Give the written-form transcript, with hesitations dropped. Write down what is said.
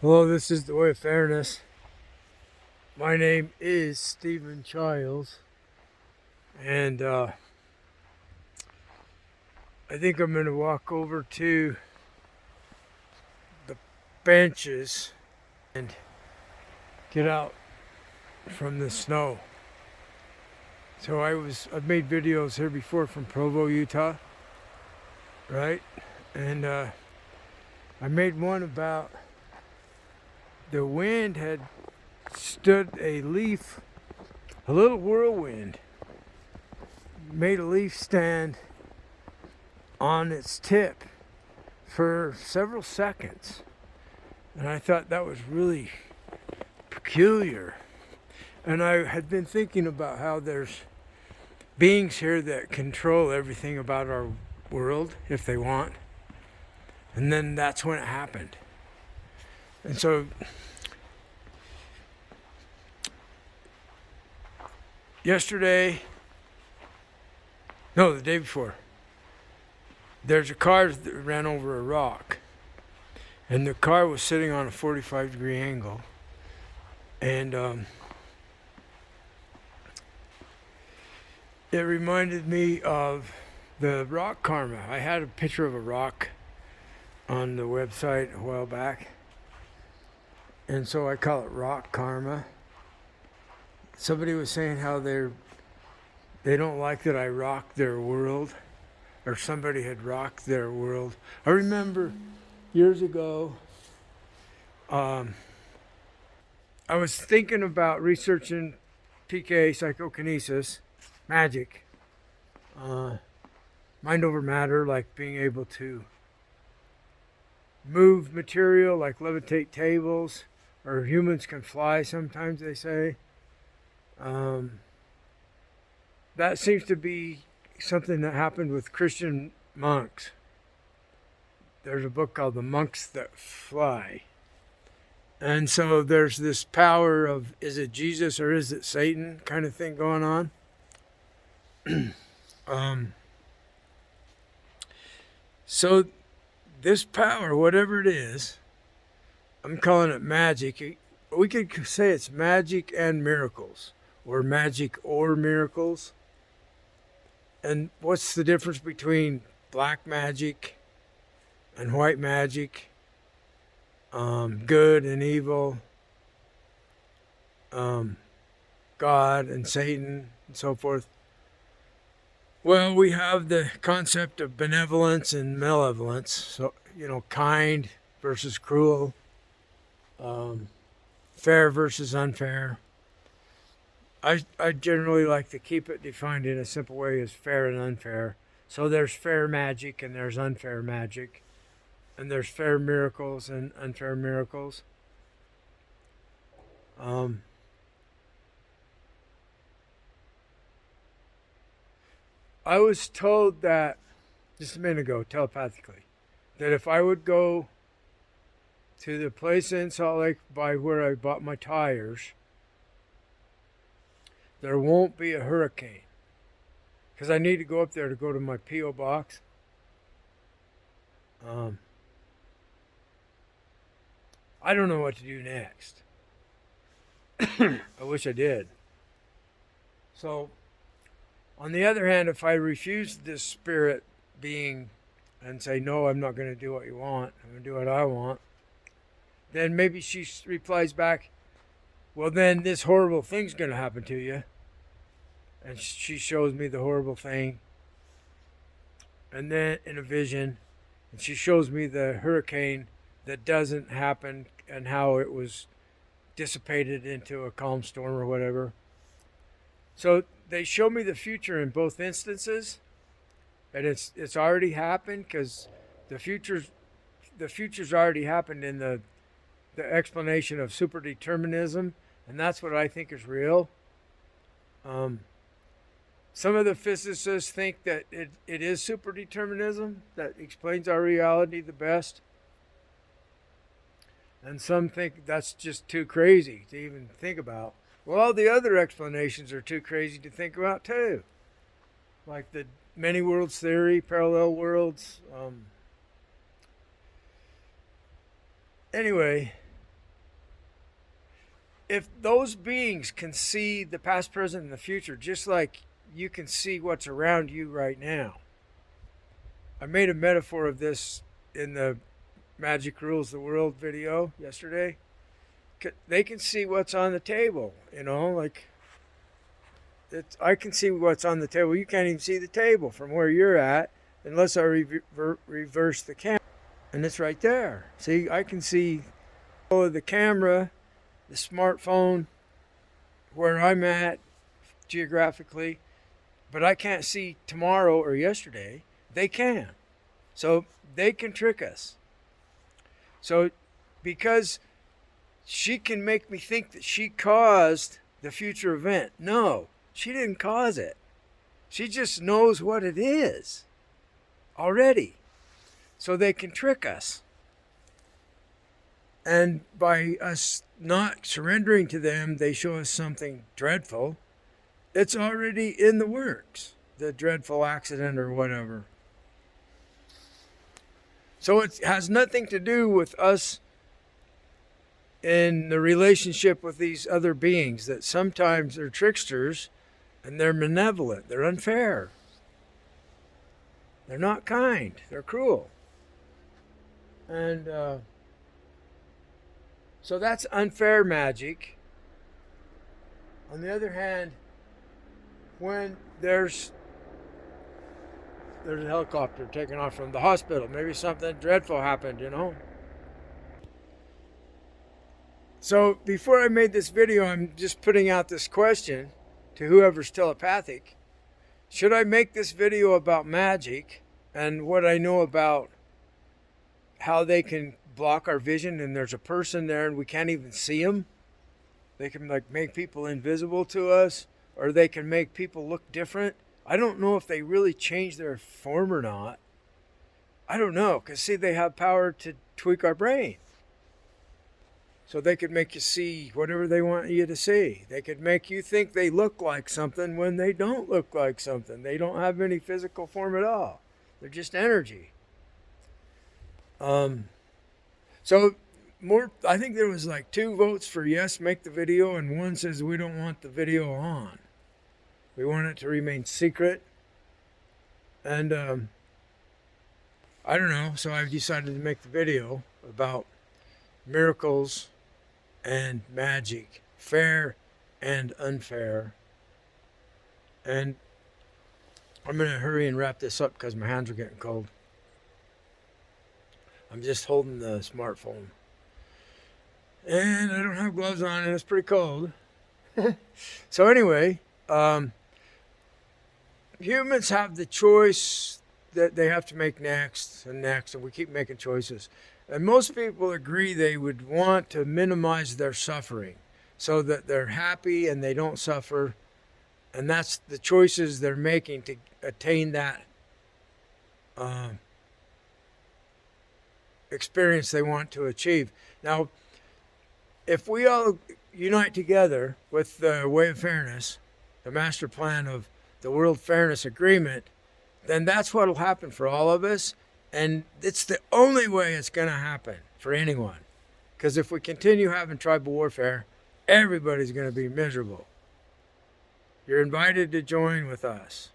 Hello, this is The Way of Fairness. My name is Stephen Childs, and I think I'm going to walk over to the benches and get out from the snow. So I've made videos here before from Provo, Utah, right? And I made one about the wind had stood a little whirlwind, made a leaf stand on its tip for several seconds. And I thought that was really peculiar. And I had been thinking about how there's beings here that control everything about our world if they want. And then that's when it happened. And so the day before, there's a car that ran over a rock. And the car was sitting on a 45-degree angle. And it reminded me of the rock karma. I had a picture of a rock on the website a while back. And so I call it rock karma. Somebody was saying how they don't like that I rock their world, or somebody had rocked their world. I remember years ago, I was thinking about researching PK, psychokinesis, magic, mind over matter, like being able to move material, like levitate tables, or humans can fly sometimes, they say. That seems to be something that happened with Christian monks. There's a book called The Monks That Fly. And so there's this power of, is it Jesus or is it Satan kind of thing going on. So this power, whatever it is, I'm calling it magic. We could say it's magic and miracles, or magic or miracles. And what's the difference between black magic and white magic, good and evil, God and Satan, and so forth? Well, we have the concept of benevolence and malevolence. So, kind versus cruel, fair versus unfair. I generally like to keep it defined in a simple way as fair and unfair. So there's fair magic and there's unfair magic. And there's fair miracles and unfair miracles. I was told that, just a minute ago, telepathically, that if I would go to the place in Salt Lake by where I bought my tires, there won't be a hurricane. Because I need to go up there to go to my P.O. box. I don't know what to do next. I wish I did. So, on the other hand, if I refuse this spirit being and say, no, I'm not going to do what you want, I'm going to do what I want, then maybe she replies back, well, then this horrible thing's going to happen to you. And she shows me the horrible thing. And then in a vision, and she shows me the hurricane that doesn't happen and how it was dissipated into a calm storm or whatever. So they show me the future in both instances, and it's already happened, because the future's already happened in the explanation of superdeterminism, and that's what I think is real. Some of the physicists think that it is superdeterminism that explains our reality the best. And some think that's just too crazy to even think about. Well, all the other explanations are too crazy to think about too. Like the many worlds theory, parallel worlds. Anyway, if those beings can see the past, present, and the future, just like you can see what's around you right now. I made a metaphor of this in the Magic Rules the World video yesterday. They can see what's on the table, like I can see what's on the table. You can't even see the table from where you're at unless I reverse the camera. And it's right there. See, I can see the camera, the smartphone, where I'm at geographically, but I can't see tomorrow or yesterday. They can. So they can trick us. So because she can make me think that she caused the future event. No, she didn't cause it. She just knows what it is already. So they can trick us. And by us not surrendering to them, they show us something dreadful. It's already in the works, the dreadful accident or whatever. So it has nothing to do with us in the relationship with these other beings, that sometimes they're tricksters and they're malevolent, they're unfair. They're not kind, they're cruel. And so that's unfair magic. On the other hand, when there's a helicopter taking off from the hospital, maybe something dreadful happened, So before I made this video, I'm just putting out this question to whoever's telepathic. Should I make this video about magic and what I know about how they can block our vision, and there's a person there and we can't even see them? They can make people invisible to us, or they can make people look different. I don't know if they really change their form or not. I don't know, because see, they have power to tweak our brain. So they could make you see whatever they want you to see. They could make you think they look like something when they don't look like something. They don't have any physical form at all. They're just energy. So I think there was 2 votes for yes, make the video, and 1 says we don't want the video on. We want it to remain secret. And I don't know, so I've decided to make the video about miracles and magic, fair and unfair. And I'm going to hurry and wrap this up because my hands are getting cold. I'm just holding the smartphone. And I don't have gloves on and it's pretty cold. So anyway, humans have the choice that they have to make next, and we keep making choices. And most people agree they would want to minimize their suffering so that they're happy and they don't suffer. And that's the choices they're making to attain that experience they want to achieve. Now, if we all unite together with the way of fairness, the master plan of the World Fairness Agreement, then that's what will happen for all of us. And it's the only way it's going to happen for anyone. Because if we continue having tribal warfare, everybody's going to be miserable. You're invited to join with us.